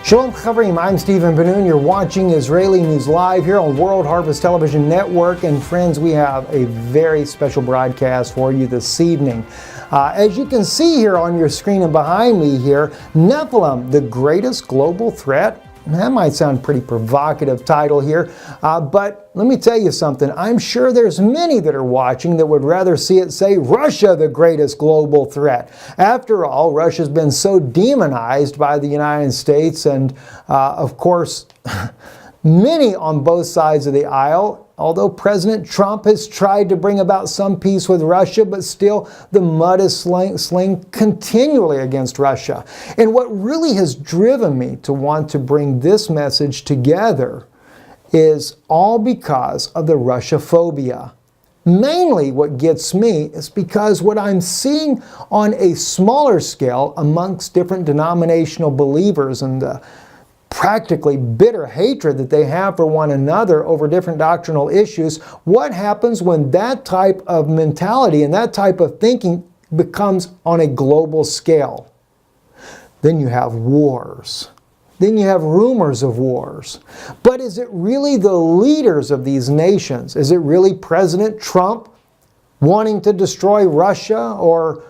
Shalom Chavrim, I'm Stephen Ben-Nun. You're watching Israeli News Live here on World Harvest Television Network. And friends, we have a very special broadcast for you this evening. As you can see here on your screen and behind me here, Nephilim, the greatest global threat. That might sound a pretty provocative title here, but let me tell you something. I'm sure there's many that are watching that would rather see it say Russia, the greatest global threat. After all, Russia's been so demonized by the United States and, of course, many on both sides of the aisle. Although President Trump has tried to bring about some peace with Russia, but still the mud is sling continually against Russia. And what really has driven me to want to bring this message together is all because of the Russia phobia. Mainly what gets me is because what I'm seeing on a smaller scale amongst different denominational believers and the practically bitter hatred that they have for one another over different doctrinal issues. What happens when that type of mentality and that type of thinking becomes on a global scale? Then you have wars. Then you have rumors of wars. But is it really the leaders of these nations? Is it really President Trump wanting to destroy Russia? Or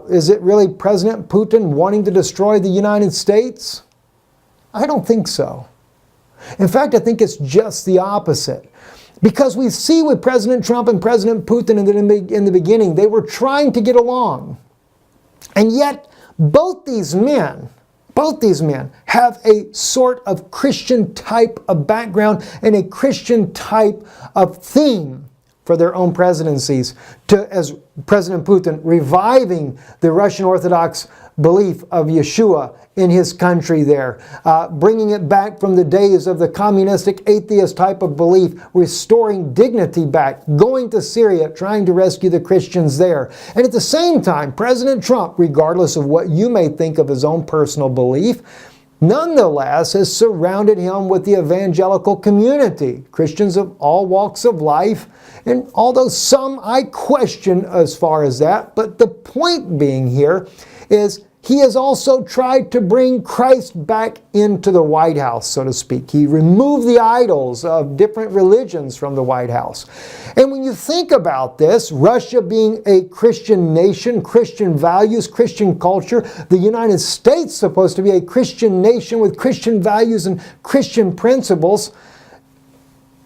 is it really President Putin wanting to destroy the United States? I don't think so. In fact, I think it's just the opposite. Because we see with President Trump and President Putin in the beginning, they were trying to get along. And yet, both these men have a sort of Christian type of background and a Christian type of theme for their own presidencies, as President Putin reviving the Russian Orthodox belief of Yeshua in his country there, bringing it back from the days of the communistic atheist type of belief, restoring dignity back, going to Syria, trying to rescue the Christians there. And at the same time, President Trump, regardless of what you may think of his own personal belief, nonetheless has surrounded him with the evangelical community, Christians of all walks of life. And although some I question as far as that, but the point being here is he has also tried to bring Christ back into the White House, so to speak. He removed the idols of different religions from the White House. And when you think about this, Russia being a Christian nation, Christian values, Christian culture, the United States supposed to be a Christian nation with Christian values and Christian principles,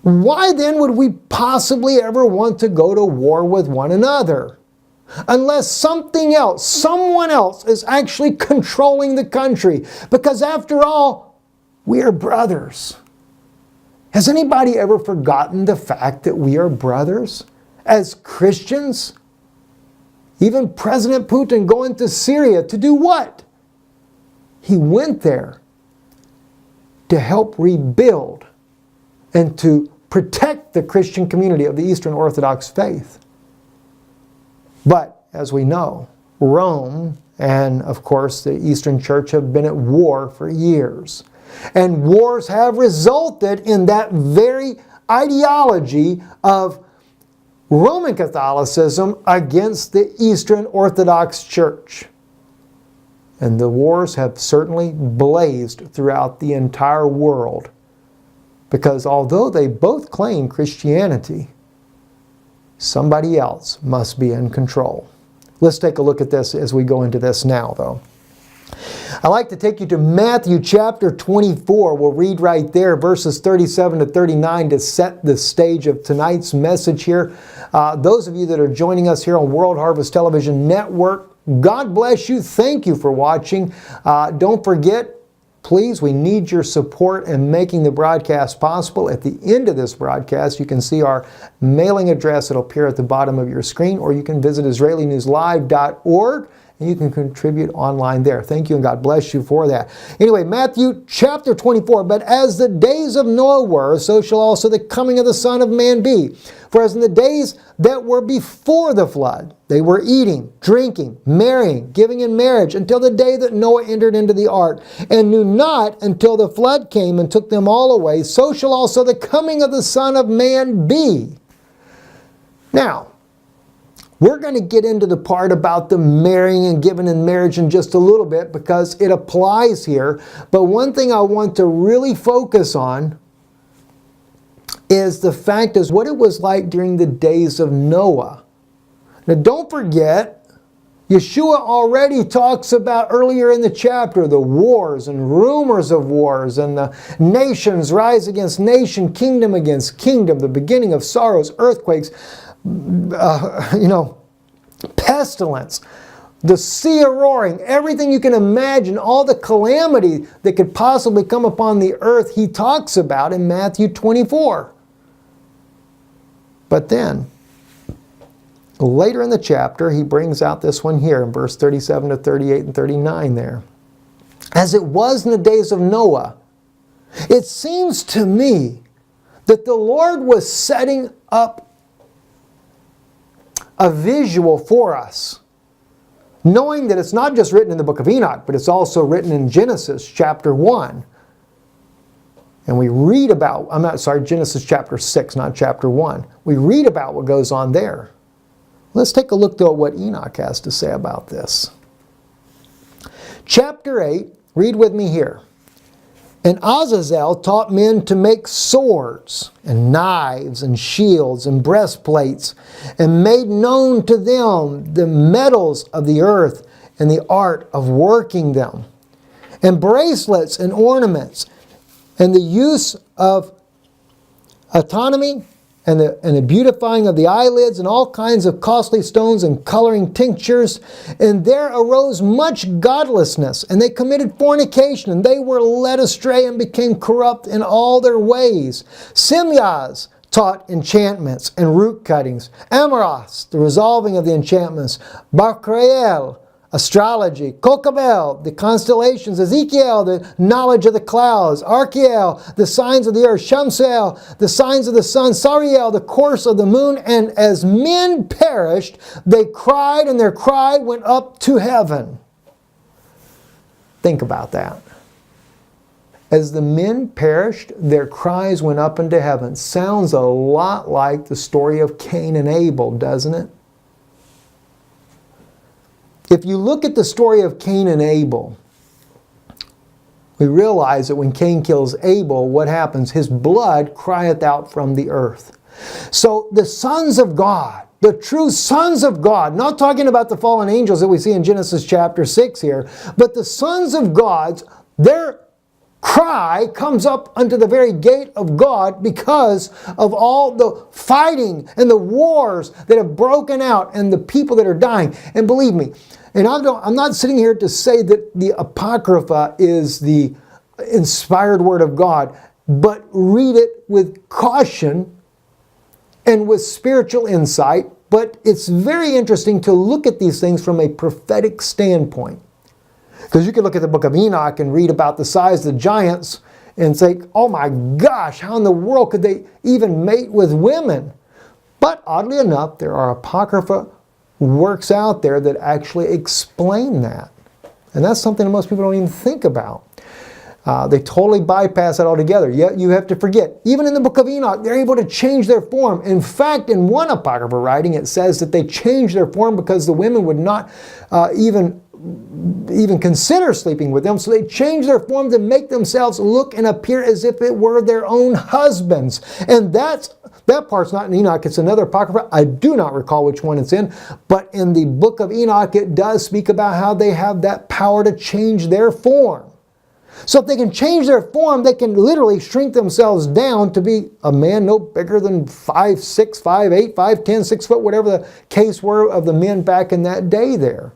why then would we possibly ever want to go to war with one another? Unless something else, someone else is actually controlling the country. Because after all, we are brothers. Has anybody ever forgotten the fact that we are brothers as Christians? Even President Putin going to Syria to do what? He went there to help rebuild and to protect the Christian community of the Eastern Orthodox faith. But, as we know, Rome and, of course, the Eastern Church have been at war for years. And wars have resulted in that very ideology of Roman Catholicism against the Eastern Orthodox Church. And the wars have certainly blazed throughout the entire world. Because although they both claim Christianity, somebody else must be in control. Let's take a look at this as we go into this now, though. I'd like to take you to Matthew chapter 24. We'll read right there, verses 37 to 39 to set the stage of tonight's message here. Those of you that are joining us here on World Harvest Television Network, God bless you. Thank you for watching. Don't forget, please, we need your support in making the broadcast possible. At the end of this broadcast, you can see our mailing address. It'll appear at the bottom of your screen, or you can visit IsraeliNewsLive.org, and you can contribute online there. Thank you, and God bless you for that. Anyway, Matthew chapter 24, "But as the days of Noah were, so shall also the coming of the Son of Man be. For as in the days that were before the flood, they were eating, drinking, marrying, giving in marriage, until the day that Noah entered into the ark, and knew not until the flood came and took them all away, so shall also the coming of the Son of Man be." Now, We're going to get into the part about the marrying and giving in marriage in just a little bit because it applies here. But one thing I want to really focus on is the fact is what it was like during the days of Noah. Now don't forget, Yeshua already talks about earlier in the chapter the wars and rumors of wars and the nations rise against nation, kingdom against kingdom, the beginning of sorrows, earthquakes, pestilence, the sea roaring, everything you can imagine, all the calamity that could possibly come upon the earth, he talks about in Matthew 24. But then, later in the chapter, he brings out this one here in verse 37 to 38 and 39 there. As it was in the days of Noah, it seems to me that the Lord was setting up a visual for us, knowing that it's not just written in the book of Enoch, but it's also written in Genesis chapter 1. And we read about, Genesis chapter 6, not chapter 1. We read about what goes on there. Let's take a look though at what Enoch has to say about this. Chapter 8, read with me here. And Azazel taught men to make swords and knives and shields and breastplates, and made known to them the metals of the earth and the art of working them, and bracelets and ornaments, and the use of autonomy, and the beautifying of the eyelids, and all kinds of costly stones and coloring tinctures. And there arose much godlessness, and they committed fornication, and they were led astray and became corrupt in all their ways. Simyas taught enchantments and root cuttings. Amaros, the resolving of the enchantments. Barkrael, astrology. Kokabel, the constellations. Ezekiel, the knowledge of the clouds. Archiel, the signs of the earth. Shamsel, the signs of the sun. Sariel, the course of the moon. And as men perished, they cried, and their cry went up to heaven. Think about that. As the men perished, their cries went up into heaven. Sounds a lot like the story of Cain and Abel, doesn't it? If you look at the story of Cain and Abel, we realize that when Cain kills Abel, what happens? His blood crieth out from the earth. So the sons of God, the true sons of God, not talking about the fallen angels that we see in Genesis chapter 6 here, but the sons of God, their cry comes up unto the very gate of God because of all the fighting and the wars that have broken out and the people that are dying. And believe me, and I'm not sitting here to say that the Apocrypha is the inspired word of God, but read it with caution and with spiritual insight. But it's very interesting to look at these things from a prophetic standpoint. Because you could look at the book of Enoch and read about the size of the giants and say, oh my gosh, how in the world could they even mate with women? But oddly enough, there are Apocrypha works out there that actually explain that. And that's something that most people don't even think about. They totally bypass it altogether. Yet you have to forget, even in the book of Enoch, they're able to change their form. In fact, in one Apocrypha writing, it says that they changed their form because the women would not even consider sleeping with them. So they changed their form to make themselves look and appear as if it were their own husbands. And that part's not in Enoch. It's another Apocrypha. I do not recall which one it's in. But in the book of Enoch, it does speak about how they have that power to change their form. So if they can change their form, they can literally shrink themselves down to be a man no bigger than 5'6", 5'8", 5'10", 6 foot, whatever the case were of the men back in that day there.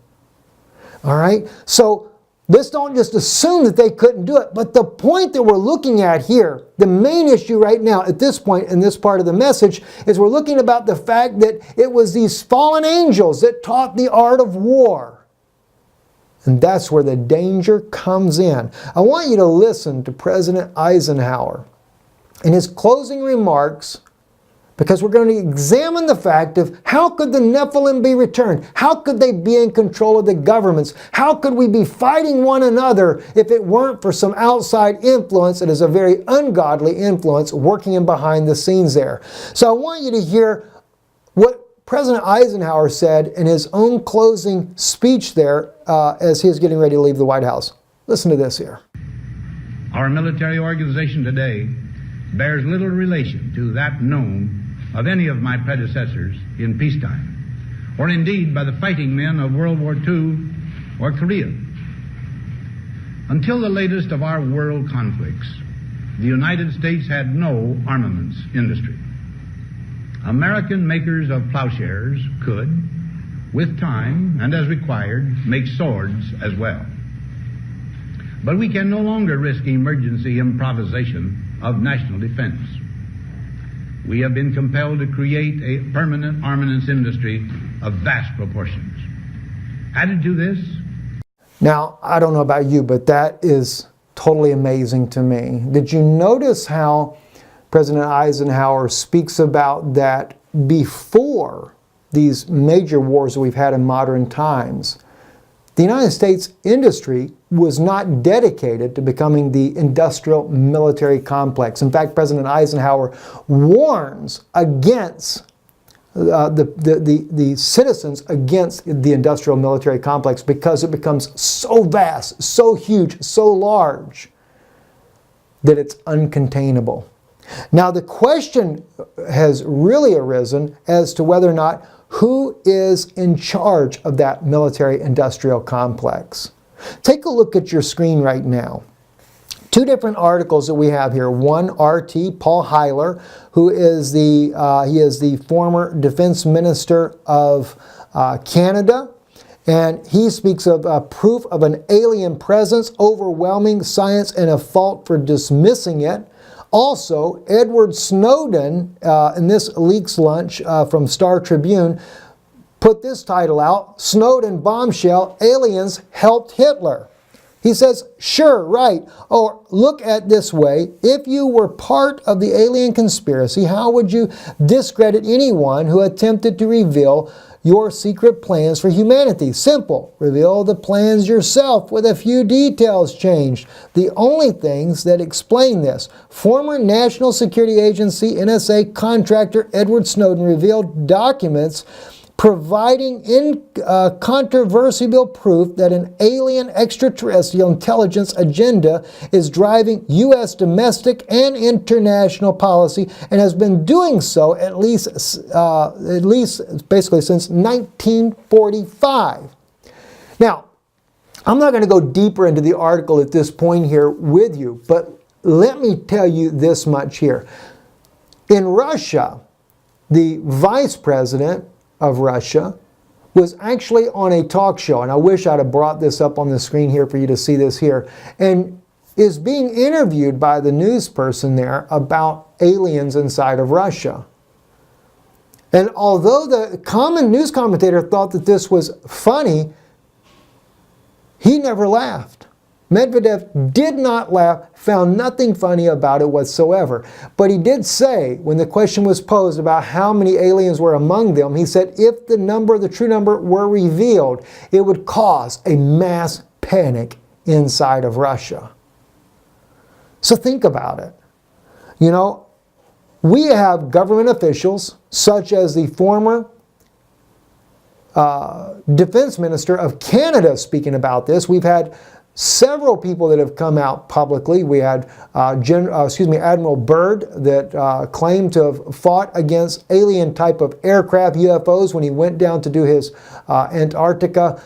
All right? So let's don't just assume that they couldn't do it. But the point that we're looking at here, the main issue right now at this point in this part of the message, is we're looking about the fact that it was these fallen angels that taught the art of war. And that's where the danger comes in. I want you to listen to President Eisenhower in his closing remarks, because we're going to examine the fact of how could the Nephilim be returned? How could they be in control of the governments? How could we be fighting one another if it weren't for some outside influence that is a very ungodly influence working in behind the scenes there? So I want you to hear what President Eisenhower said in his own closing speech there as he was getting ready to leave the White House. Listen to this here. Our military organization today bears little relation to that known of any of my predecessors in peacetime, or indeed by the fighting men of World War II or Korea. Until the latest of our world conflicts, the United States had no armaments industry. American makers of plowshares could, with time and as required, make swords as well. But we can no longer risk emergency improvisation of national defense. We have been compelled to create a permanent armaments industry of vast proportions. Added to this... Now, I don't know about you, but that is totally amazing to me. Did you notice how President Eisenhower speaks about that before these major wars that we've had in modern times? The United States industry was not dedicated to becoming the industrial military complex. In fact, President Eisenhower warns against the citizens against the industrial military complex because it becomes so vast, so huge, so large that it's uncontainable. Now the question has really arisen as to whether or not who is in charge of that military industrial complex. Take a look at your screen right now. Two different articles that we have here. One, RT, Paul Heiler, who is the former defense minister of Canada, and he speaks of proof of an alien presence, overwhelming science, and a fault for dismissing it. Also, Edward Snowden, in this Leaks Lunch from Star Tribune, put this title out, Snowden Bombshell, Aliens Helped Hitler. He says, sure, right. Or look at this way. If you were part of the alien conspiracy, how would you discredit anyone who attempted to reveal your secret plans for humanity? Simple. Reveal the plans yourself with a few details changed. The only things that explain this. Former National Security Agency NSA contractor Edward Snowden revealed documents providing incontrovertible proof that an alien extraterrestrial intelligence agenda is driving U.S. domestic and international policy and has been doing so at least basically since 1945. Now, I'm not going to go deeper into the article at this point here with you, but let me tell you this much here. In Russia, the vice president of Russia was actually on a talk show, and I wish I'd have brought this up on the screen here for you to see this here, and is being interviewed by the news person there about aliens inside of Russia. And although the common news commentator thought that this was funny, he never laughed. Medvedev did not laugh, found nothing funny about it whatsoever. But he did say, when the question was posed about how many aliens were among them, he said if the true number were revealed, it would cause a mass panic inside of Russia. So think about it. You know, we have government officials, such as the former defense minister of Canada speaking about this. We've had several people that have come out publicly. We had Admiral Byrd that claimed to have fought against alien type of aircraft, UFOs, when he went down to do his Antarctica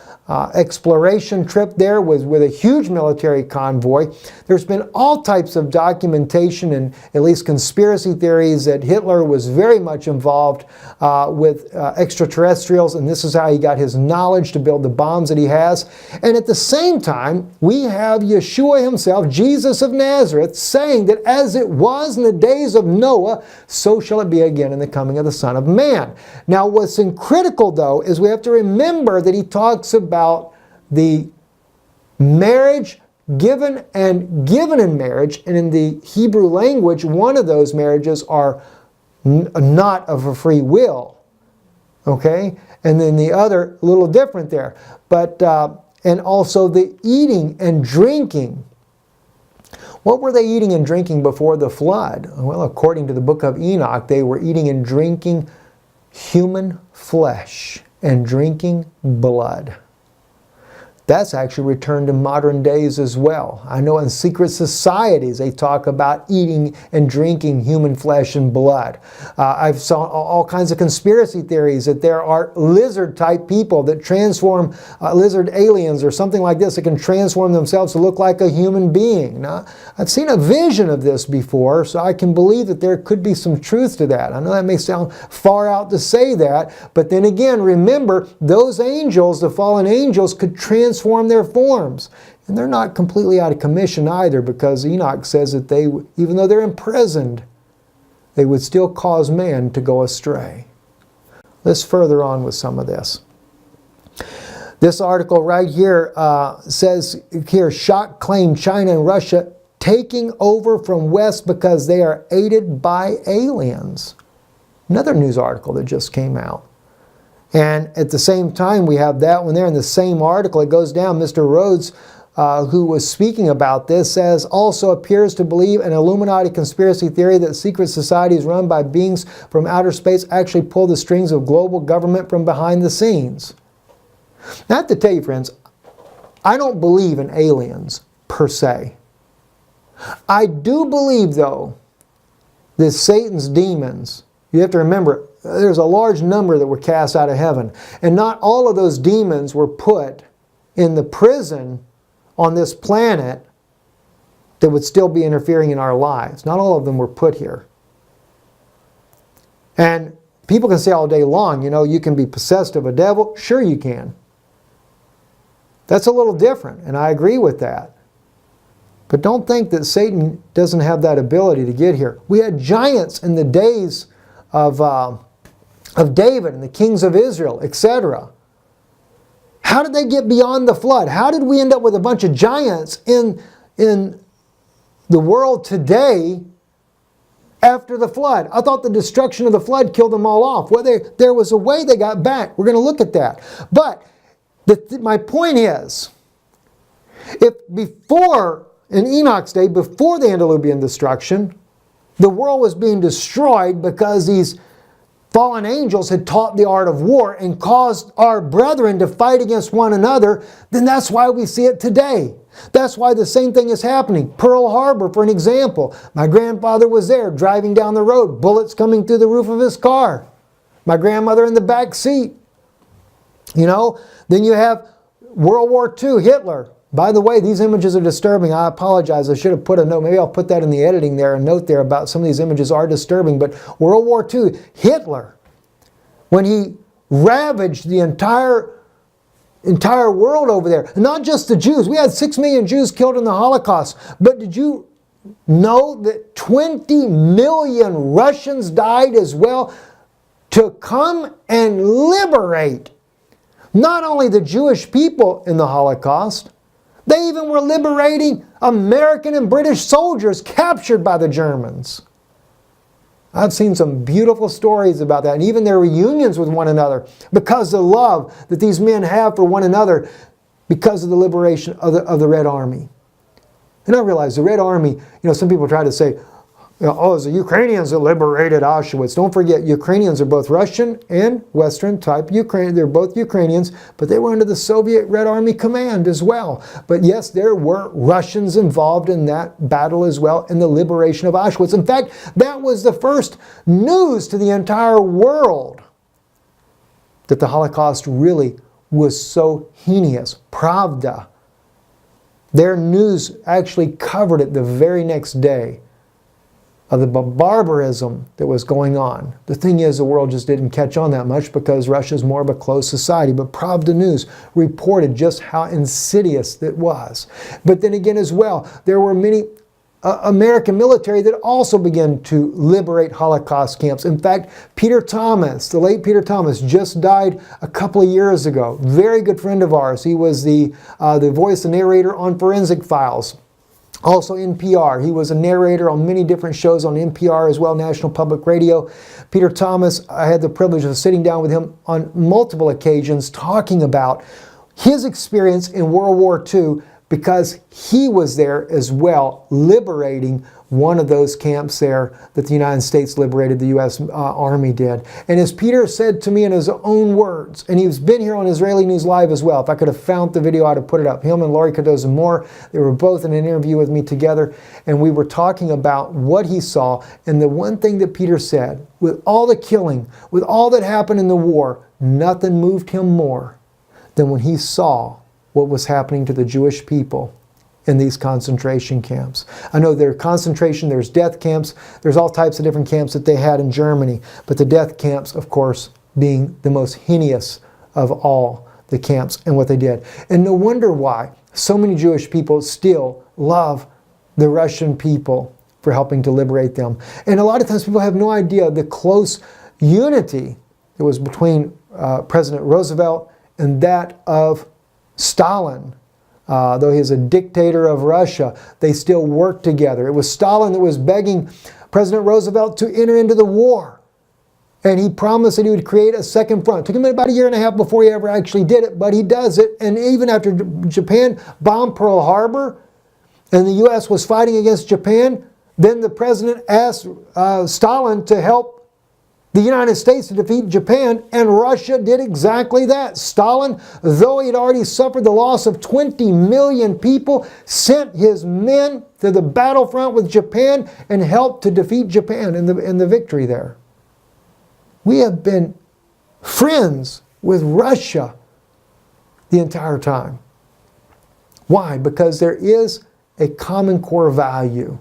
exploration trip there with a huge military convoy. There's been all types of documentation and at least conspiracy theories that Hitler was very much involved with extraterrestrials, and this is how he got his knowledge to build the bombs that he has. And at the same time, we have Yeshua himself, Jesus of Nazareth, saying that as it was in the days of Noah, so shall it be again in the coming of the Son of Man. Now, what's critical, though, is we have to remember that he talks about the marriage given in marriage, and in the Hebrew language, one of those marriages are not of a free will, okay? And then the other, a little different there. But, and also the eating and drinking. What were they eating and drinking before the flood? Well, according to the book of Enoch, they were eating and drinking human flesh and drinking blood. That's actually returned to modern days as well. I know in secret societies they talk about eating and drinking human flesh and blood. I've saw all kinds of conspiracy theories that there are lizard-type people that transform, lizard aliens or something like this, that can transform themselves to look like a human being. Now, I've seen a vision of this before, so I can believe that there could be some truth to that. I know that may sound far out to say that, but then again, remember, those angels, the fallen angels, could transform their forms. And they're not completely out of commission either, because Enoch says that they, even though they're imprisoned, they would still cause man to go astray. Let's further on with some of this. This article right here says here, shock claim China and Russia taking over from West because they are aided by aliens. Another news article that just came out. And at the same time, we have that one there in the same article. It goes down. Mr. Rhodes, who was speaking about this, says, also appears to believe an Illuminati conspiracy theory that secret societies run by beings from outer space actually pull the strings of global government from behind the scenes. Now, I have to tell you, friends, I don't believe in aliens per se. I do believe, though, that Satan's demons, you have to remember, there's a large number that were cast out of heaven. And not all of those demons were put in the prison on this planet that would still be interfering in our lives. Not all of them were put here. And people can say all day long, you can be possessed of a devil. Sure you can. That's a little different, and I agree with that. But don't think that Satan doesn't have that ability to get here. We had giants in the days of David and the kings of Israel, etc. How did they get beyond the flood? How did we end up with a bunch of giants in the world today after the flood? I thought the destruction of the flood killed them all off. Well, there was a way they got back. We're going to look at that. But my point is, if before, in Enoch's day, before the antediluvian destruction, the world was being destroyed because these fallen angels had taught the art of war and caused our brethren to fight against one another, then that's why we see it today. That's why the same thing is happening. Pearl Harbor, for an example. My grandfather was there driving down the road, bullets coming through the roof of his car. My grandmother in the back seat. Then you have World War II, Hitler. By the way, these images are disturbing. I apologize. I should have put a note. Maybe I'll put that in the editing there, a note there about some of these images are disturbing. But World War II, Hitler, when he ravaged the entire world over there, not just the Jews. We had 6 million Jews killed in the Holocaust. But did you know that 20 million Russians died as well to come and liberate not only the Jewish people in the Holocaust, they even were liberating American and British soldiers captured by the Germans. I've seen some beautiful stories about that, and even their reunions with one another, because of the love that these men have for one another because of the liberation of the Red Army. And I realize the Red Army, some people try to say, oh, it's the Ukrainians that liberated Auschwitz. Don't forget, Ukrainians are both Russian and Western type Ukrainian. They're both Ukrainians, but they were under the Soviet Red Army command as well. But yes, there were Russians involved in that battle as well, in the liberation of Auschwitz. In fact, that was the first news to the entire world that the Holocaust really was so heinous. Pravda. Their news actually covered it the very next day of the barbarism that was going on. The thing is, the world just didn't catch on that much because Russia's more of a closed society. But Pravda News reported just how insidious it was. But then again as well, there were many American military that also began to liberate Holocaust camps. In fact, Peter Thomas, the late Peter Thomas, just died a couple of years ago. Very good friend of ours. He was the voice and narrator on Forensic Files. Also NPR. He was a narrator on many different shows on NPR as well, National Public Radio. Peter Thomas, I had the privilege of sitting down with him on multiple occasions talking about his experience in World War II because he was there as well, liberating one of those camps there that the United States liberated, the U.S. Army did. And as Peter said to me in his own words, and he's been here on Israeli News Live as well. If I could have found the video, I'd have put it up. Him and Laurie Cardozo Moore, they were both in an interview with me together, and we were talking about what he saw. And the one thing that Peter said, with all the killing, with all that happened in the war, nothing moved him more than when he saw what was happening to the Jewish people in these concentration camps. I know there's concentration, there's death camps, there's all types of different camps that they had in Germany, but the death camps, of course, being the most heinous of all the camps and what they did. And no wonder why so many Jewish people still love the Russian people for helping to liberate them. And a lot of times people have no idea the close unity that was between President Roosevelt and that of Stalin. Though he's a dictator of Russia, they still worked together. It was Stalin that was begging President Roosevelt to enter into the war. And he promised that he would create a second front. It took him about a year and a half before he ever actually did it, but he does it. And even after Japan bombed Pearl Harbor and the U.S. was fighting against Japan, then the president asked Stalin to help the United States to defeat Japan, and Russia did exactly that. Stalin, though he had already suffered the loss of 20 million people, sent his men to the battlefront with Japan and helped to defeat Japan in the victory there. We have been friends with Russia the entire time. Why? Because there is a common core value.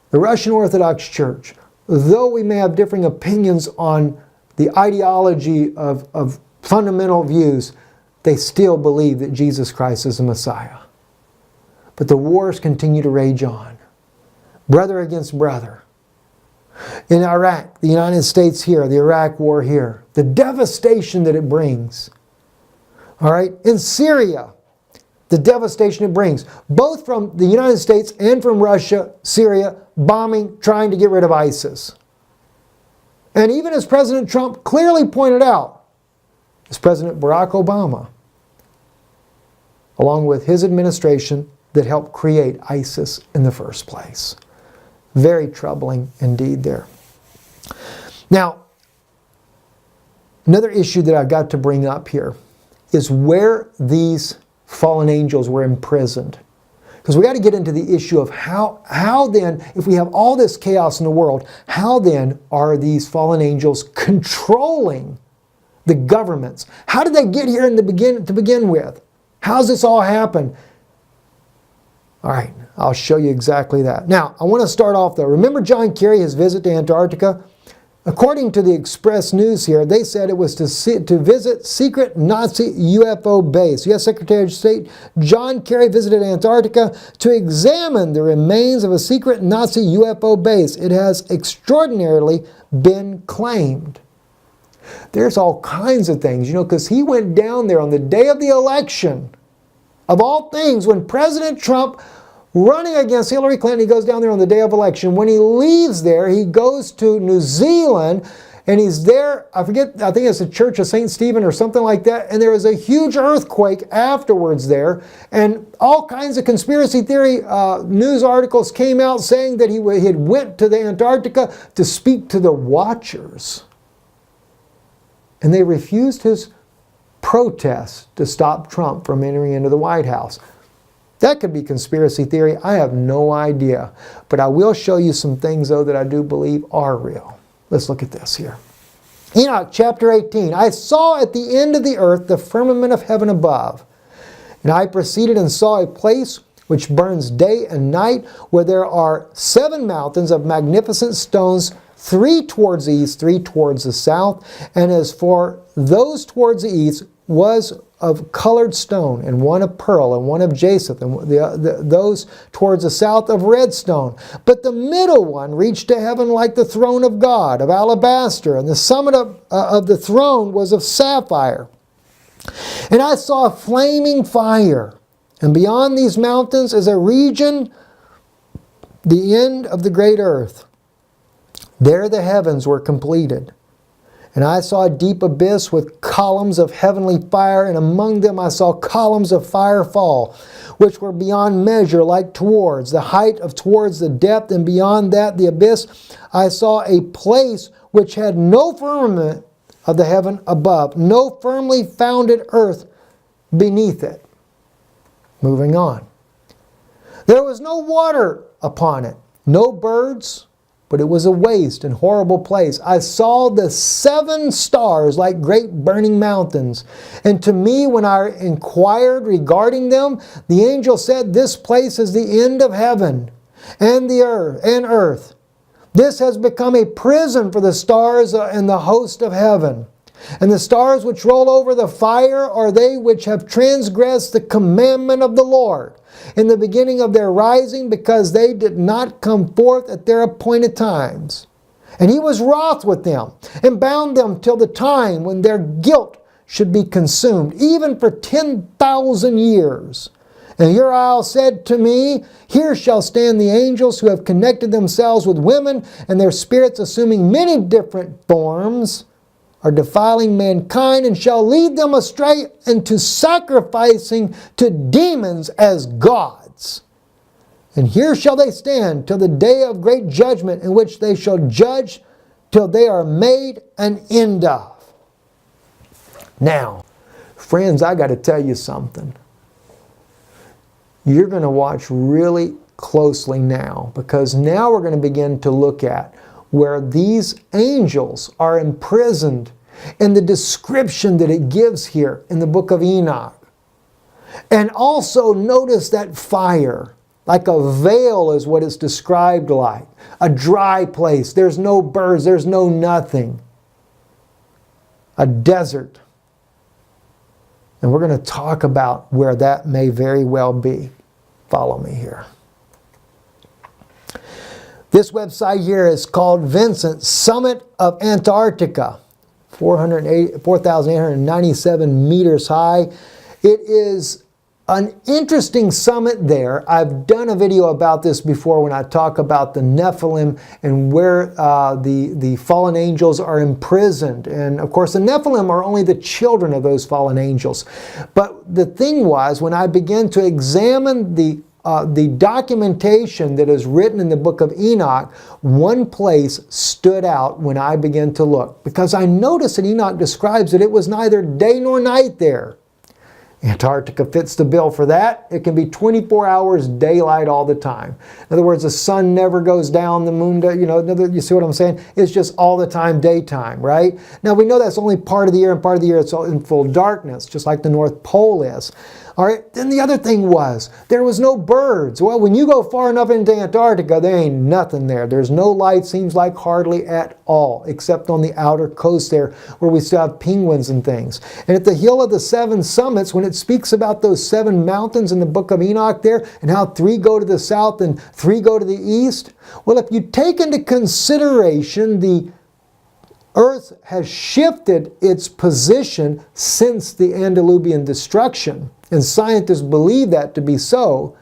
The Russian Orthodox Church, though we may have differing opinions on the ideology of fundamental views, they still believe that Jesus Christ is the Messiah. But the wars continue to rage on. Brother against brother. In Iraq, the United States here, the Iraq war here, the devastation that it brings. All right? In Syria, the devastation it brings, both from the United States and from Russia, Syria, bombing, trying to get rid of ISIS. And even as President Trump clearly pointed out, as President Barack Obama, along with his administration that helped create ISIS in the first place. Very troubling indeed there. Now, another issue that I've got to bring up here is where these fallen angels were imprisoned. Because we got to get into the issue of how then, if we have all this chaos in the world, how then are these fallen angels controlling the governments? How did they get here to begin with? How's this all happen? All right, I'll show you exactly that. Now, I want to start off though. Remember John Kerry, his visit to Antarctica? According to the Express News here, they said it was to visit secret Nazi UFO base. U.S. Secretary of State John Kerry visited Antarctica to examine the remains of a secret Nazi UFO base. It has extraordinarily been claimed. There's all kinds of things, because he went down there on the day of the election. Of all things, when President Trump running against Hillary Clinton, he goes down there on the day of election. When he leaves there, he goes to New Zealand, and he's there, I think it's the Church of St. Stephen or something like that, and there was a huge earthquake afterwards there, and all kinds of conspiracy theory news articles came out saying that he had went to the Antarctica to speak to the Watchers. And they refused his protest to stop Trump from entering into the White House. That could be conspiracy theory. I have no idea. But I will show you some things, though, that I do believe are real. Let's look at this here. Enoch chapter 18. I saw at the end of the earth the firmament of heaven above. And I proceeded and saw a place which burns day and night, where there are 7 mountains of magnificent stones, 3 towards the east, 3 towards the south. And as for those towards the east was of colored stone, and one of pearl, and one of jacinth, and those towards the south of red stone. But the middle one reached to heaven like the throne of God, of alabaster, and the summit of the throne was of sapphire. And I saw a flaming fire, and beyond these mountains is a region, the end of the great earth. There the heavens were completed. And I saw a deep abyss with columns of heavenly fire, and among them I saw columns of fire fall. which were beyond measure, like towards the height of towards the depth, and beyond that the abyss. I saw a place which had no firmament of the heaven above, no firmly founded earth beneath it. Moving on. There was no water upon it, no birds, but it was a waste and horrible place. I saw the 7 stars like great burning mountains. And to me, when I inquired regarding them, the angel said, "This place is the end of heaven and the earth. This has become a prison for the stars and the host of heaven. And the stars which roll over the fire are they which have transgressed the commandment of the Lord in the beginning of their rising, because they did not come forth at their appointed times. And he was wroth with them, and bound them till the time when their guilt should be consumed, even for 10,000 years. And Uriel said to me, Here shall stand the angels who have connected themselves with women, and their spirits assuming many different forms, are defiling mankind, and shall lead them astray into sacrificing to demons as gods. And here shall they stand till the day of great judgment, in which they shall judge till they are made an end of." Now, friends, I got to tell you something. You're going to watch really closely now, because now we're going to begin to look at where these angels are imprisoned and the description that it gives here in the book of Enoch. And also notice that fire, like a veil is what it's described like. A dry place. There's no birds. There's no nothing. A desert. And we're going to talk about where that may very well be. Follow me here. This website here is called Vincent, Summit of Antarctica, 4,897 meters high. It is an interesting summit there. I've done a video about this before when I talk about the Nephilim and where the fallen angels are imprisoned. And of course the Nephilim are only the children of those fallen angels. But the thing was, when I began to examine the documentation that is written in the book of Enoch, one place stood out when I began to look, because I noticed that Enoch describes that it was neither day nor night there. Antarctica fits the bill for that. It can be 24 hours daylight all the time. In other words, the sun never goes down, the moon, you see what I'm saying? It's just all the time daytime, right? Now we know that's only part of the year, and part of the year it's all in full darkness, just like the North Pole is. All right, then the other thing was, there was no birds. Well, when you go far enough into Antarctica, there ain't nothing there. There's no light, seems like hardly at all, except on the outer coast there, where we still have penguins and things. And at the hill of the 7 summits, when it speaks about those 7 mountains in the book of Enoch there, and how 3 go to the south and 3 go to the east, well, if you take into consideration the Earth has shifted its position since the Antediluvian destruction, and scientists believe that to be so,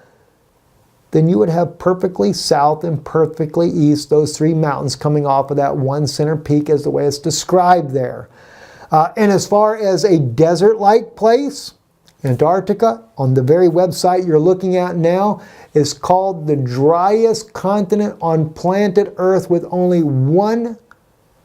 then you would have perfectly south and perfectly east, those 3 mountains coming off of that one center peak as the way it's described there. And as far as a desert-like place, Antarctica, on the very website you're looking at now, is called the driest continent on planet Earth, with only 1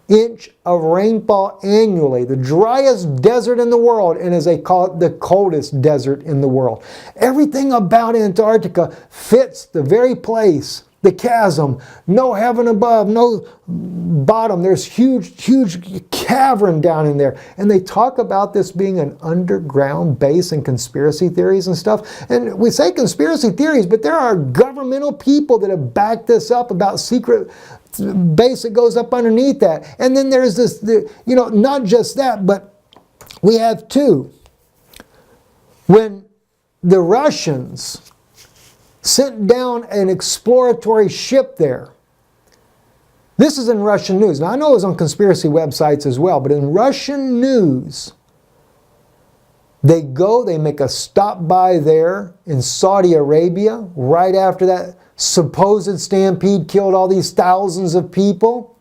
inch of rainfall annually, the driest desert in the world, and as they call it, the coldest desert in the world. Everything about Antarctica fits the very place, the chasm, no heaven above, no bottom. There's huge cavern down in there. And they talk about this being an underground base, and conspiracy theories and stuff. And we say conspiracy theories, but there are governmental people that have backed this up about secret base that goes up underneath that. And then there's this, not just that, but we have 2. When the Russians sent down an exploratory ship there, this is in Russian news. Now I know it was on conspiracy websites as well, but in Russian news, they make a stop by there in Saudi Arabia right after that supposed stampede killed all these thousands of people.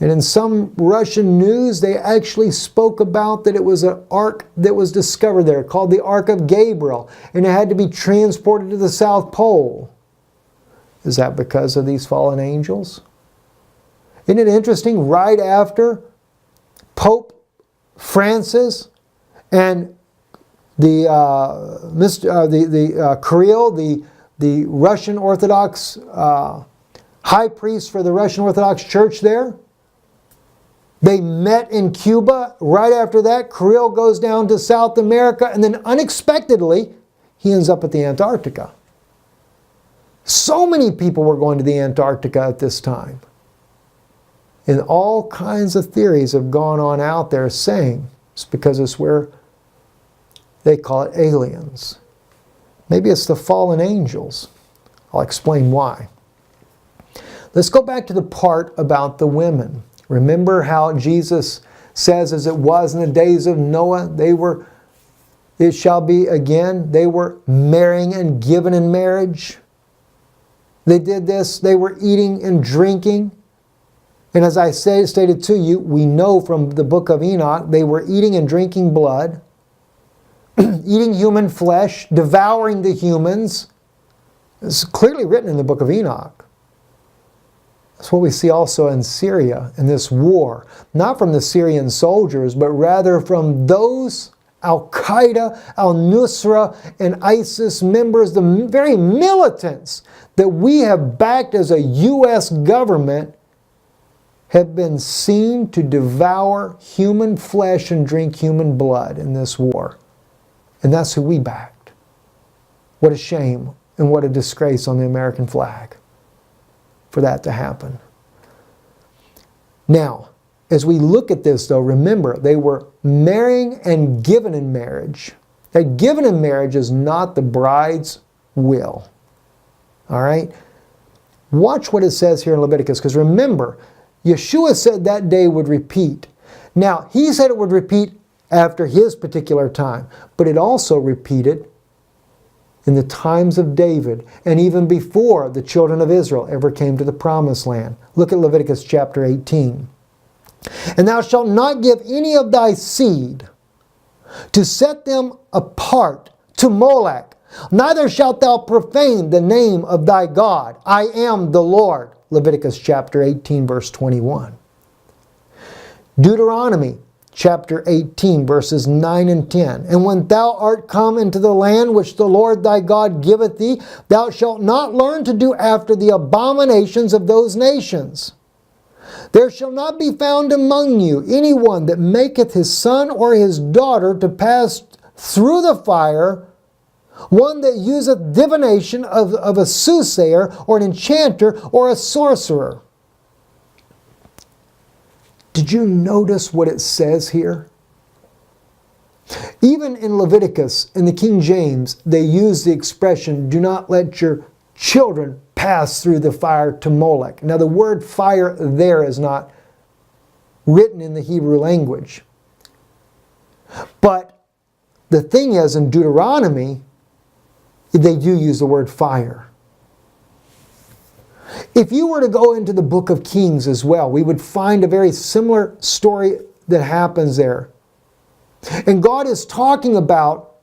And in some Russian news, they actually spoke about that it was an ark that was discovered there called the Ark of Gabriel, and it had to be transported to the South Pole. Is that because of these fallen angels? Isn't it interesting? Right after Pope Francis and the Kirill, the Russian Orthodox high priest for the Russian Orthodox Church there, they met in Cuba. Right after that, Kirill goes down to South America, and then unexpectedly, he ends up at the Antarctica. So many people were going to the Antarctica at this time. And all kinds of theories have gone on out there saying it's because it's where they call it aliens. Maybe it's the fallen angels. I'll explain why. Let's go back to the part about the women. Remember how Jesus says, as it was in the days of Noah, it shall be again, they were marrying and given in marriage. They did this, they were eating and drinking. And as I stated to you, we know from the book of Enoch, they were eating and drinking blood, eating human flesh, devouring the humans. It's clearly written in the book of Enoch. That's what we see also in Syria, in this war. Not from the Syrian soldiers, but rather from those Al-Qaeda, Al-Nusra, and ISIS members, the very militants that we have backed as a U.S. government, have been seen to devour human flesh and drink human blood in this war. And that's who we backed. What a shame and what a disgrace on the American flag for that to happen. Now, as we look at this though, remember, they were marrying and given in marriage. That given in marriage is not the bride's will. All right? Watch what it says here in Leviticus, because remember, Yeshua said that day would repeat. Now, he said it would repeat after his particular time, but it also repeated in the times of David and even before the children of Israel ever came to the promised land. Look at Leviticus chapter 18. And thou shalt not give any of thy seed to set them apart to Molech, neither shalt thou profane the name of thy God. I am the Lord. Leviticus chapter 18, verse 21. Deuteronomy chapter 18, verses 9 and 10. And when thou art come into the land which the Lord thy God giveth thee, thou shalt not learn to do after the abominations of those nations. There shall not be found among you any one that maketh his son or his daughter to pass through the fire, one that useth divination of a soothsayer or an enchanter or a sorcerer. Did you notice what it says here? Even in Leviticus, in the King James, they use the expression, do not let your children pass through the fire to Molech. Now the word fire there is not written in the Hebrew language. But the thing is, in Deuteronomy, they do use the word fire. If you were to go into the book of Kings as well, we would find a very similar story that happens there. And God is talking about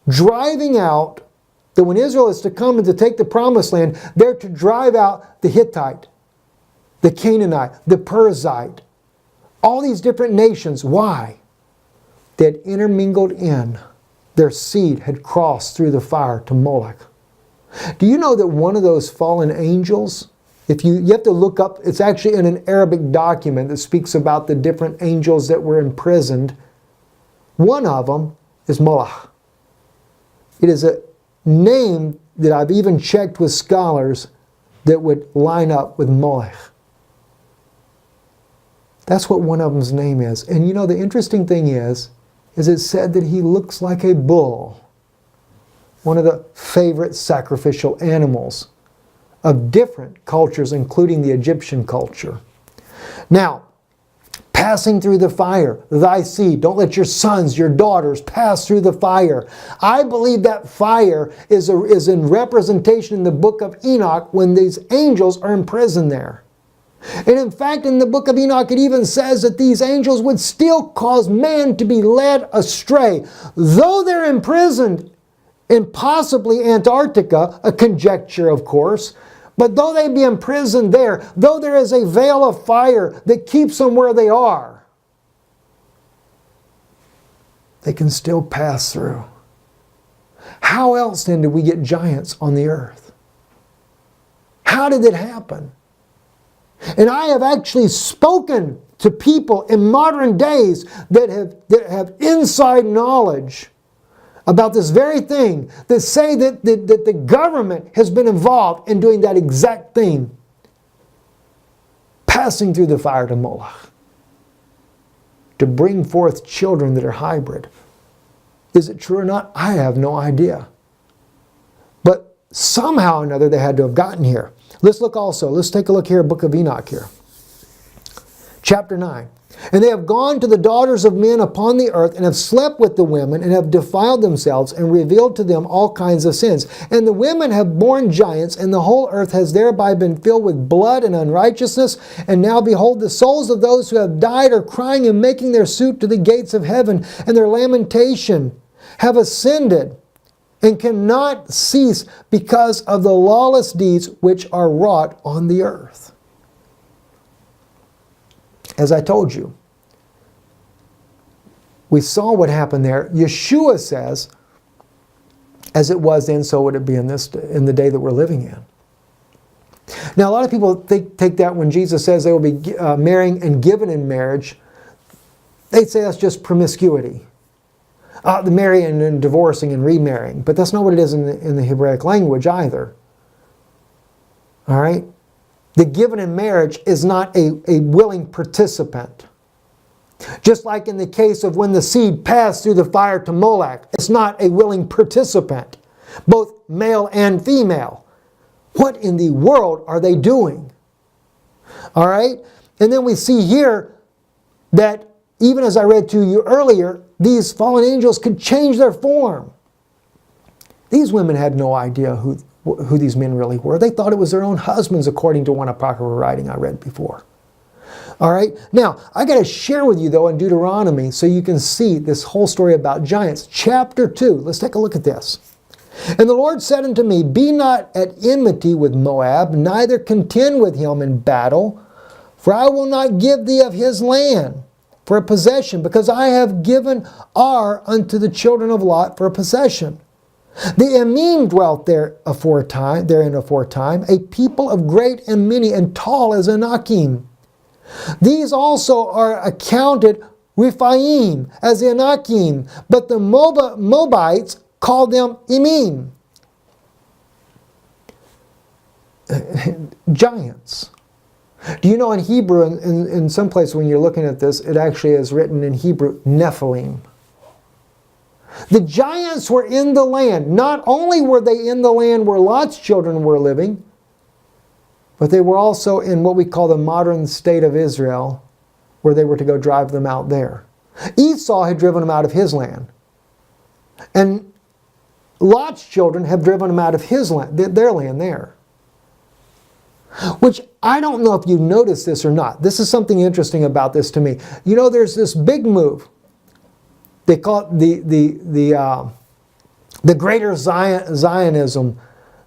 driving out, that when Israel is to come and to take the promised land, they're to drive out the Hittite, the Canaanite, the Perizzite, all these different nations. Why? They had intermingled in. Their seed had crossed through the fire to Molech. Do you know that one of those fallen angels, if you have to look up, it's actually in an Arabic document that speaks about the different angels that were imprisoned. One of them is Molech. It is a name that I've even checked with scholars that would line up with Molech. That's what one of them's name is. And you know, the interesting thing is it said that he looks like a bull, one of the favorite sacrificial animals of different cultures, including the Egyptian culture. Now, passing through the fire, thy seed, don't let your sons, your daughters pass through the fire. I believe that fire is in representation in the book of Enoch when these angels are imprisoned there. And in fact, in the book of Enoch, it even says that these angels would still cause man to be led astray. Though they're imprisoned in possibly Antarctica, a conjecture of course, but though they be imprisoned there, though there is a veil of fire that keeps them where they are, they can still pass through. How else then did we get giants on the earth? How did it happen? And I have actually spoken to people in modern days that have inside knowledge about this very thing, that say that the government has been involved in doing that exact thing, passing through the fire to Moloch, to bring forth children that are hybrid. Is it true or not? I have no idea. But somehow or another they had to have gotten here. Let's take a look here at Book of Enoch here. Chapter 9. And they have gone to the daughters of men upon the earth, and have slept with the women, and have defiled themselves, and revealed to them all kinds of sins. And the women have borne giants, and the whole earth has thereby been filled with blood and unrighteousness. And now behold, the souls of those who have died are crying and making their suit to the gates of heaven, and their lamentation have ascended, and cannot cease because of the lawless deeds which are wrought on the earth. As I told you, we saw what happened there. Yeshua says, as it was then, so would it be in the day that we're living in. Now, a lot of people take that when Jesus says they will be marrying and given in marriage, they'd say that's just promiscuity. The marrying and divorcing and remarrying. But that's not what it is in the Hebraic language either. All right? The given in marriage is not a willing participant. Just like in the case of when the seed passed through the fire to Moloch, it's not a willing participant, both male and female. What in the world are they doing? All right? And then we see here that, even as I read to you earlier, these fallen angels could change their form. These women had no idea who these men really were. They thought it was their own husbands, according to one apocryphal writing I read before. All right? Now, I got to share with you, though, in Deuteronomy, so you can see this whole story about giants. Chapter 2. Let's take a look at this. And the Lord said unto me, Be not at enmity with Moab, neither contend with him in battle, for I will not give thee of his land for a possession, because I have given Ar unto the children of Lot for a possession. The Emim dwelt therein aforetime, a people of great and many and tall as Anakim. These also are accounted Rephaim as the Anakim, but the Moabites called them Emim. Giants. Do you know in Hebrew, in some place when you're looking at this, it actually is written in Hebrew, Nephilim. The giants were in the land. Not only were they in the land where Lot's children were living, but they were also in what we call the modern state of Israel, where they were to go drive them out there. Esau had driven them out of his land. And Lot's children have driven them out of his land, their land there. Which, I don't know if you've noticed this or not. This is something interesting about this to me. You know, there's this big move. They call it the greater Zionism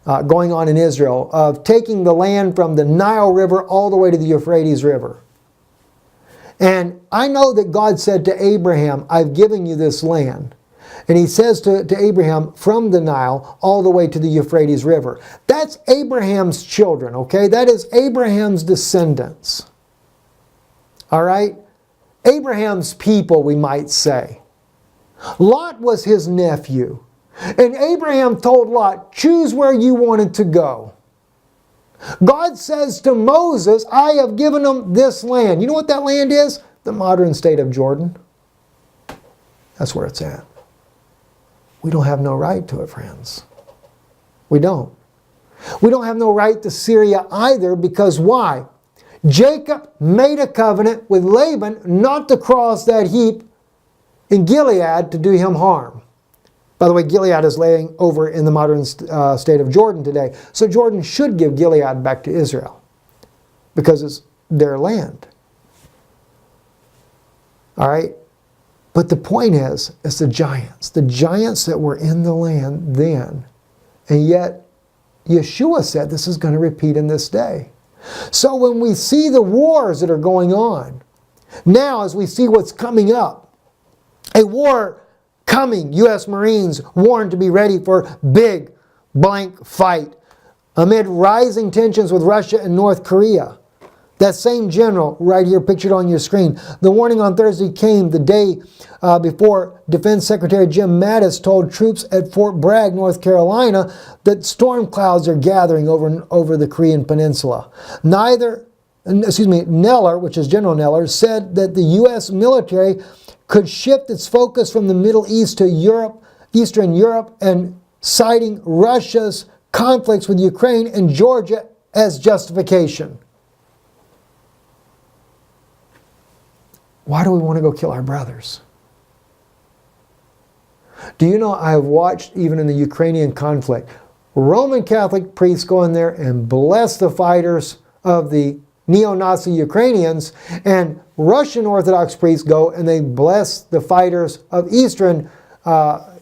going on in Israel, of taking the land from the Nile River all the way to the Euphrates River. And I know that God said to Abraham, I've given you this land. And he says to Abraham, from the Nile all the way to the Euphrates River. That's Abraham's children, okay? That is Abraham's descendants. All right? Abraham's people, we might say. Lot was his nephew. And Abraham told Lot, choose where you wanted to go. God says to Moses, I have given them this land. You know what that land is? The modern state of Jordan. That's where it's at. We don't have no right to it, friends. We don't. We don't have no right to Syria either, because why? Jacob made a covenant with Laban not to cross that heap in Gilead to do him harm. By the way, Gilead is laying over in the modern state of Jordan today. So Jordan should give Gilead back to Israel, because it's their land. All right? But the point is, it's the giants that were in the land then. And yet, Yeshua said this is going to repeat in this day. So when we see the wars that are going on, now as we see what's coming up, a war coming, U.S. Marines warned to be ready for big blank fight amid rising tensions with Russia and North Korea. That same general, right here pictured on your screen, the warning on Thursday came the day before Defense Secretary Jim Mattis told troops at Fort Bragg, North Carolina, that storm clouds are gathering over the Korean Peninsula. Neller, which is General Neller, said that the U.S. military could shift its focus from the Middle East to Europe, Eastern Europe, and citing Russia's conflicts with Ukraine and Georgia as justification. Why do we want to go kill our brothers? Do you know, I have watched, even in the Ukrainian conflict, Roman Catholic priests go in there and bless the fighters of the neo-Nazi Ukrainians, and Russian Orthodox priests go and they bless the fighters of Eastern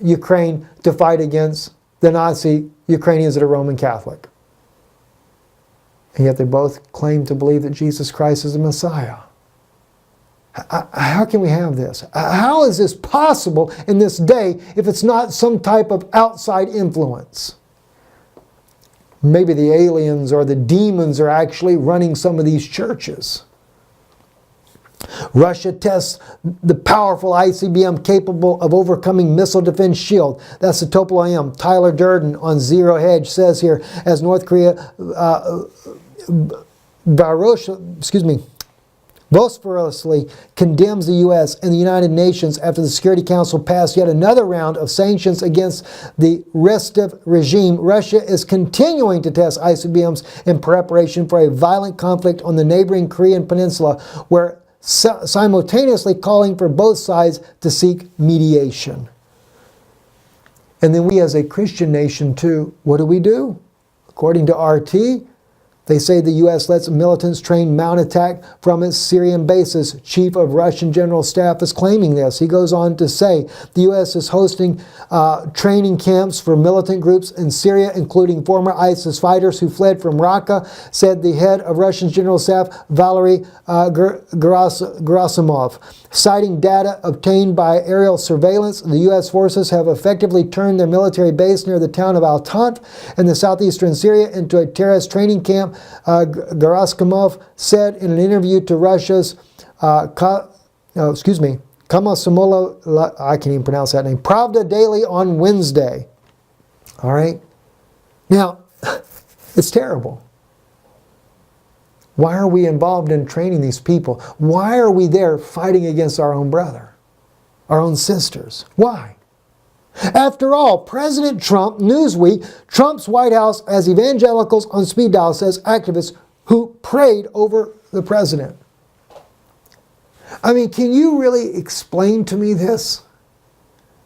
Ukraine to fight against the Nazi Ukrainians that are Roman Catholic. And yet they both claim to believe that Jesus Christ is the Messiah. How can we have this? How is this possible in this day if it's not some type of outside influence? Maybe the aliens or the demons are actually running some of these churches. Russia tests the powerful ICBM capable of overcoming missile defense shield. That's the Topol-IM. Tyler Durden on Zero Hedge says here, as North Korea vociferously condemns the U.S. and the United Nations after the Security Council passed yet another round of sanctions against the Rostov regime. Russia is continuing to test ICBMs in preparation for a violent conflict on the neighboring Korean peninsula, where simultaneously calling for both sides to seek mediation. And then we as a Christian nation too, what do? According to RT, they say the U.S. lets militants train mount attack from its Syrian bases. Chief of Russian General Staff is claiming this. He goes on to say the U.S. is hosting training camps for militant groups in Syria, including former ISIS fighters who fled from Raqqa, said the head of Russian General Staff, Valery Gerasimov. Citing data obtained by aerial surveillance, the U.S. forces have effectively turned their military base near the town of Al-Tant in the southeastern Syria into a terrorist training camp. Gerasimov said in an interview to Russia's Komsomolets, I can't even pronounce that name, Pravda Daily on Wednesday. All right? Now, it's terrible. Why are we involved in training these people? Why are we there fighting against our own brother, our own sisters? Why? After all, President Trump, Newsweek, Trump's White House as evangelicals on speed dial, says activists who prayed over the president. I mean, can you really explain to me this?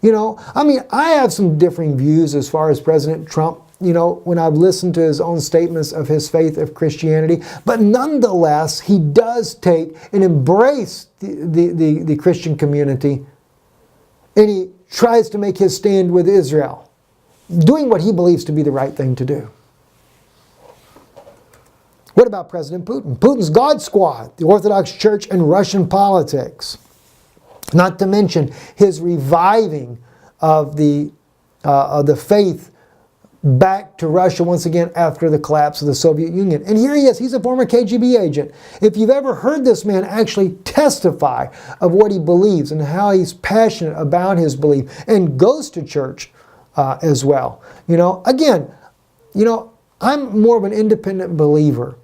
I have some differing views as far as President Trump, when I've listened to his own statements of his faith of Christianity. But nonetheless, he does take and embrace the Christian community, and he tries to make his stand with Israel, doing what he believes to be the right thing to do. What about President Putin? Putin's God Squad, the Orthodox Church and Russian politics. Not to mention his reviving of the faith back to Russia once again after the collapse of the Soviet Union. And here he is. He's a former KGB agent. If you've ever heard this man actually testify of what he believes and how he's passionate about his belief and goes to church as well. I'm more of an independent believer.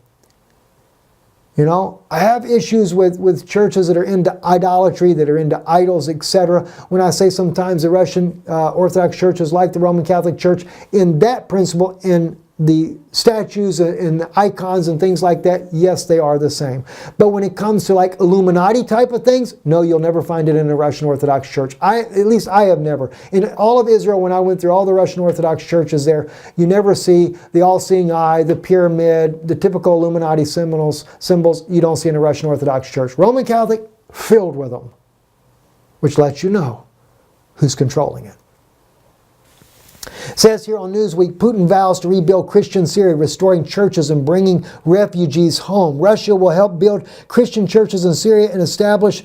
I have issues with churches that are into idolatry, that are into idols, etc. When I say sometimes the Russian Orthodox Church is like the Roman Catholic Church in that principle, in the statues and the icons and things like that, yes, they are the same. But when it comes to like Illuminati type of things, no, you'll never find it in a Russian Orthodox church. At least I have never. In all of Israel, when I went through all the Russian Orthodox churches there, you never see the all-seeing eye, the pyramid, the typical Illuminati symbols you don't see in a Russian Orthodox church. Roman Catholic, filled with them, which lets you know who's controlling it. It says here on Newsweek, Putin vows to rebuild Christian Syria, restoring churches and bringing refugees home. Russia will help build Christian churches in Syria and establish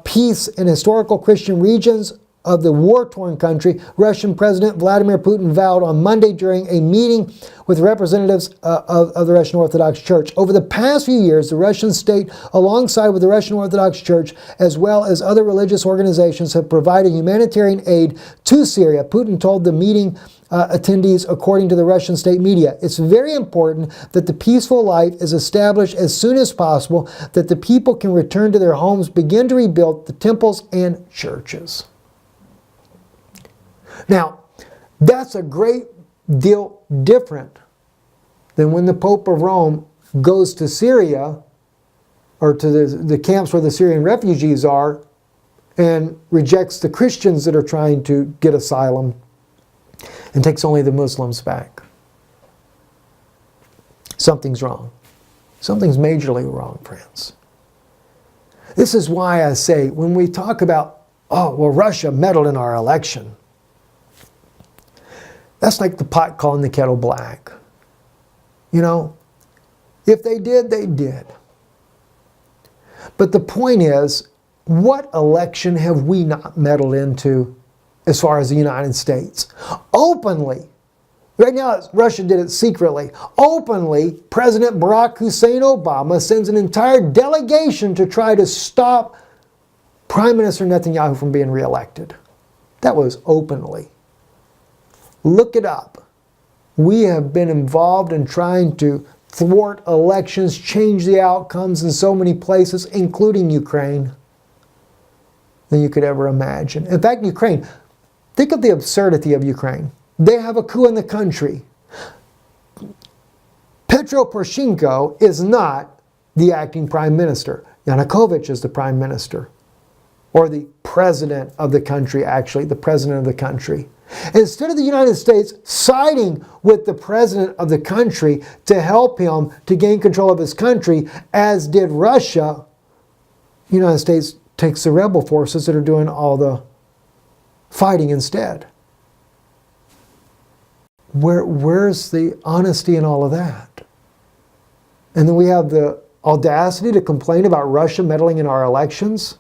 peace in historical Christian regions of the war-torn country, Russian President Vladimir Putin vowed on Monday during a meeting with representatives of the Russian Orthodox Church. Over the past few years, the Russian state, alongside with the Russian Orthodox Church, as well as other religious organizations, have provided humanitarian aid to Syria. Putin told the meeting attendees, according to the Russian state media, it's very important that the peaceful life is established as soon as possible, that the people can return to their homes, begin to rebuild the temples and churches. Now, that's a great deal different than when the Pope of Rome goes to Syria or to the camps where the Syrian refugees are and rejects the Christians that are trying to get asylum and takes only the Muslims back. Something's wrong. Something's majorly wrong, friends. This is why I say when we talk about, oh, well, Russia meddled in our election, that's like the pot calling the kettle black. You know, if they did, they did. But the point is, what election have we not meddled into as far as the United States? Openly. Right now, Russia did it secretly. Openly, President Barack Hussein Obama sends an entire delegation to try to stop Prime Minister Netanyahu from being reelected. That was openly. Look it up. We have been involved in trying to thwart elections, change the outcomes in so many places, including Ukraine, than you could ever imagine. In fact, Ukraine, think of the absurdity of Ukraine. They have a coup in the country. Petro Poroshenko is not the acting prime minister. Yanukovych is the prime minister. Or the president of the country, actually, the president of the country. Instead of the United States siding with the president of the country to help him to gain control of his country, as did Russia, the United States takes the rebel forces that are doing all the fighting instead. Where's the honesty in all of that? And then we have the audacity to complain about Russia meddling in our elections.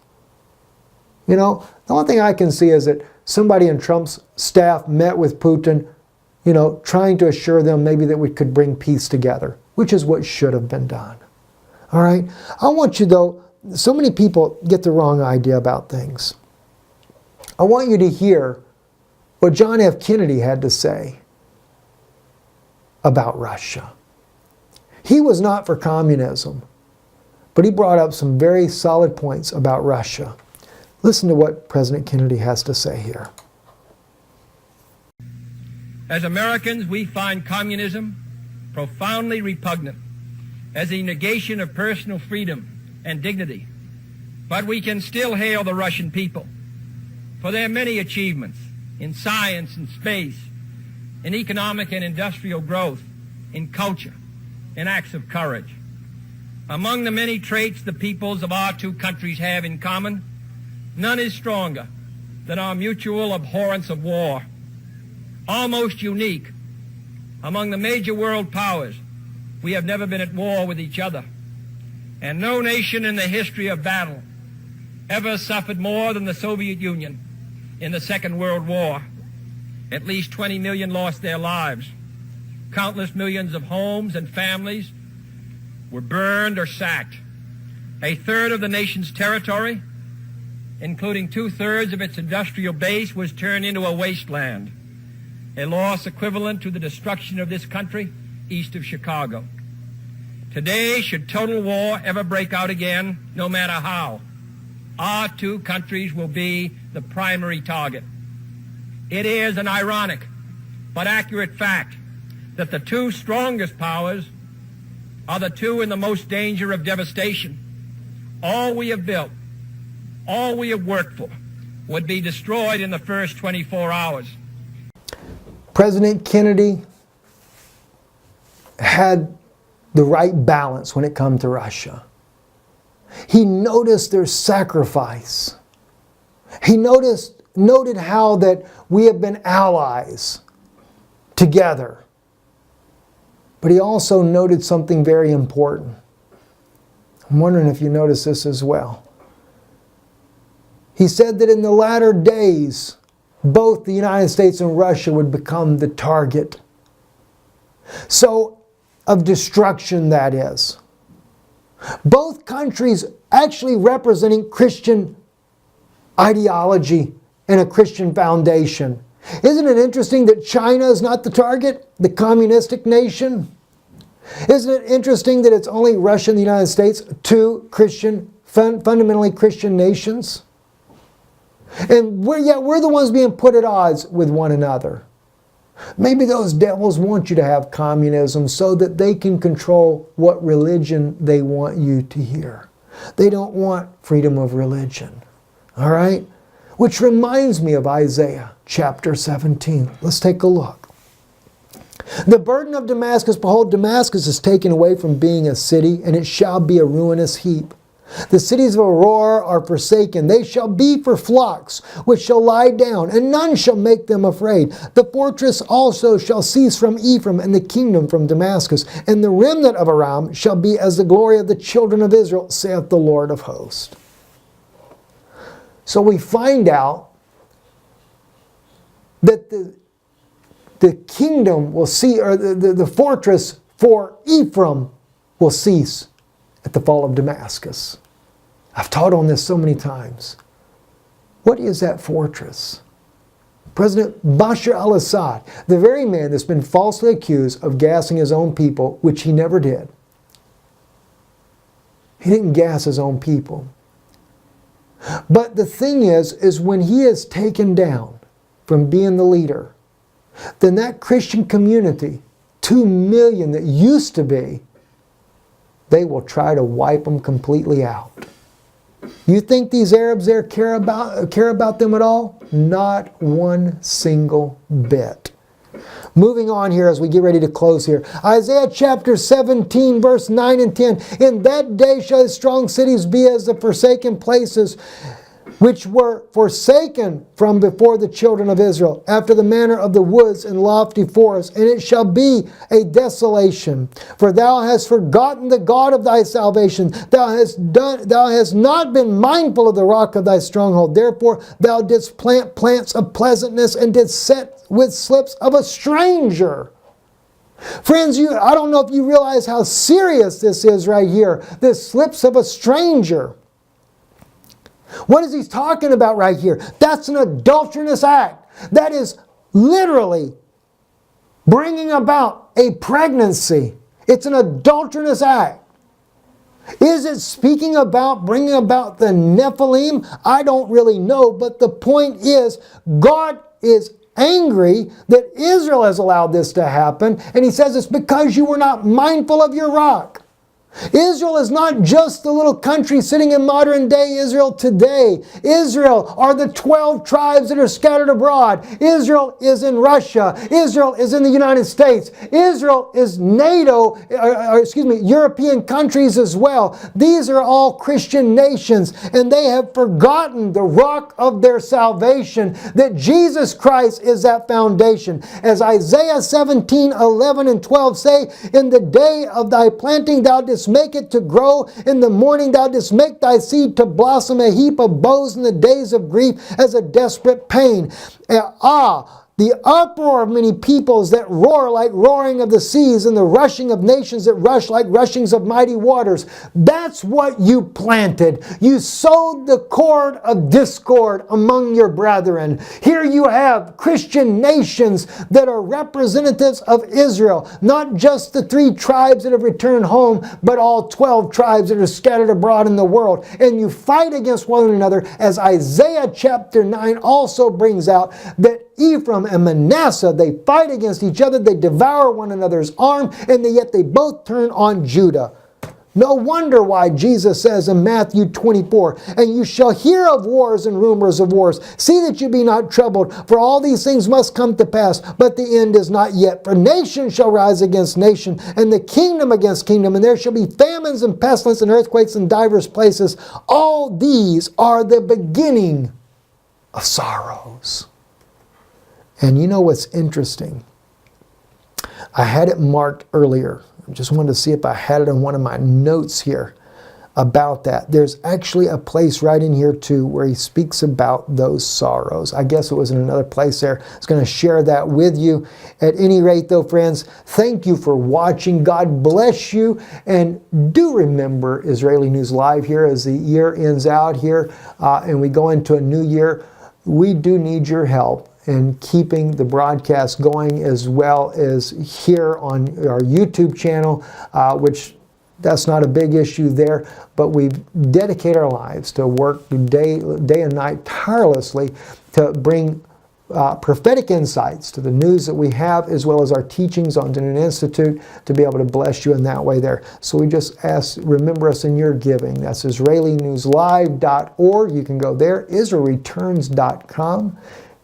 You know, the only thing I can see is that somebody in Trump's staff met with Putin, trying to assure them maybe that we could bring peace together, which is what should have been done. All right? I want you, though, so many people get the wrong idea about things. I want you to hear what John F. Kennedy had to say about Russia. He was not for communism, but he brought up some very solid points about Russia. Listen to what President Kennedy has to say here. As Americans, we find communism profoundly repugnant as a negation of personal freedom and dignity. But we can still hail the Russian people for their many achievements in science and space, in economic and industrial growth, in culture, in acts of courage. Among the many traits the peoples of our two countries have in common, none is stronger than our mutual abhorrence of war. Almost unique among the major world powers, we have never been at war with each other. And no nation in the history of battle ever suffered more than the Soviet Union in the Second World War. At least 20 million lost their lives. Countless millions of homes and families were burned or sacked. A third of the nation's territory, including 2/3 of its industrial base, was turned into a wasteland, a loss equivalent to the destruction of this country east of Chicago. Today, should total war ever break out again, no matter how, our two countries will be the primary target. It is an ironic but accurate fact that the two strongest powers are the two in the most danger of devastation. All we have built, all we have worked for, would be destroyed in the first 24 hours. President Kennedy had the right balance when it come to Russia. He noticed their sacrifice. He noted how that we have been allies together. But he also noted something very important. I'm wondering if you notice this as well. He said that in the latter days, both the United States and Russia would become the target. So, of destruction, that is. Both countries actually representing Christian ideology and a Christian foundation. Isn't it interesting that China is not the target, the communistic nation? Isn't it interesting that it's only Russia and the United States, two Christian, fundamentally Christian nations? And we're the ones being put at odds with one another. Maybe those devils want you to have communism so that they can control what religion they want you to hear. They don't want freedom of religion. All right? Which reminds me of Isaiah chapter 17. Let's take a look. The burden of Damascus, behold, Damascus is taken away from being a city, and it shall be a ruinous heap. The cities of Aurora are forsaken. They shall be for flocks, which shall lie down, and none shall make them afraid. The fortress also shall cease from Ephraim, and the kingdom from Damascus. And the remnant of Aram shall be as the glory of the children of Israel, saith the Lord of hosts. So we find out that the kingdom will see, or the fortress for Ephraim will cease at the fall of Damascus. I've taught on this so many times. What is that fortress? President Bashar al-Assad, the very man that's been falsely accused of gassing his own people, which he never did. He didn't gas his own people. But the thing is when he is taken down from being the leader, then that Christian community, 2 million that used to be, they will try to wipe them completely out. You think these Arabs there care about them at all? Not one single bit. Moving on here as we get ready to close here. Isaiah chapter 17 verse 9 and 10. In that day shall the strong cities be as the forsaken places, which were forsaken from before the children of Israel, after the manner of the woods and lofty forests, and it shall be a desolation. For thou hast forgotten the God of thy salvation. Thou hast not been mindful of the rock of thy stronghold. Therefore thou didst plant plants of pleasantness, and didst set with slips of a stranger. Friends, I don't know if you realize how serious this is right here. The slips of a stranger. What is he talking about right here? That's an adulterous act. That is literally bringing about a pregnancy. It's an adulterous act. Is it speaking about bringing about the Nephilim? I don't really know, but the point is, God is angry that Israel has allowed this to happen, and he says it's because you were not mindful of your rock. Israel is not just the little country sitting in modern day Israel today. Israel are the 12 tribes that are scattered abroad. Israel is in Russia. Israel is in the United States. Israel is NATO, European countries as well. These are all Christian nations, and they have forgotten the rock of their salvation, that Jesus Christ is that foundation. As Isaiah 17, 11 and 12 say, in the day of thy planting thou didst make it to grow. In the morning thou didst make thy seed to blossom, a heap of boughs in the days of grief as a desperate pain. The uproar of many peoples that roar like roaring of the seas, and the rushing of nations that rush like rushings of mighty waters. That's what you planted. You sowed the cord of discord among your brethren. Here you have Christian nations that are representatives of Israel. Not just the 3 tribes that have returned home, but all 12 tribes that are scattered abroad in the world. And you fight against one another, as Isaiah chapter 9 also brings out, that Ephraim and Manasseh, they fight against each other, they devour one another's arm, and yet they both turn on Judah. No wonder why Jesus says in Matthew 24, and you shall hear of wars and rumors of wars. See that you be not troubled, for all these things must come to pass, but the end is not yet. For nation shall rise against nation, and the kingdom against kingdom, and there shall be famines and pestilence and earthquakes in divers places. All these are the beginning of sorrows. And you know what's interesting? I had it marked earlier. I just wanted to see if I had it in one of my notes here about that. There's actually a place right in here too where he speaks about those sorrows. I guess it was in another place there. I was going to share that with you. At any rate though, friends, thank you for watching. God bless you. And do remember Israeli News Live here as the year ends out here and we go into a new year. We do need your help in keeping the broadcast going, as well as here on our YouTube channel, which that's not a big issue there, but we dedicate our lives to work day and night tirelessly to bring prophetic insights to the news that we have, as well as our teachings on Dinan Institute, to be able to bless you in that way there. So we just ask, remember us in your giving. That's IsraeliNewsLive.org. You can go there, IsraelReturns.com.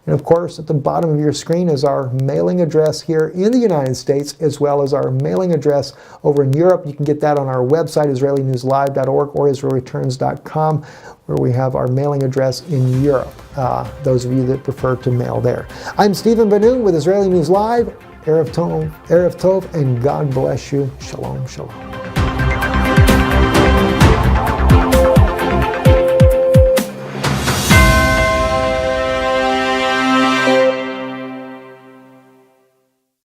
And of course, at the bottom of your screen is our mailing address here in the United States, as well as our mailing address over in Europe. You can get that on our website, IsraeliNewsLive.org or IsraelReturns.com, where we have our mailing address in Europe, those of you that prefer to mail there. I'm Stephen Ben-Nun with Israeli News Live. Erev Tov, and God bless you. Shalom, shalom.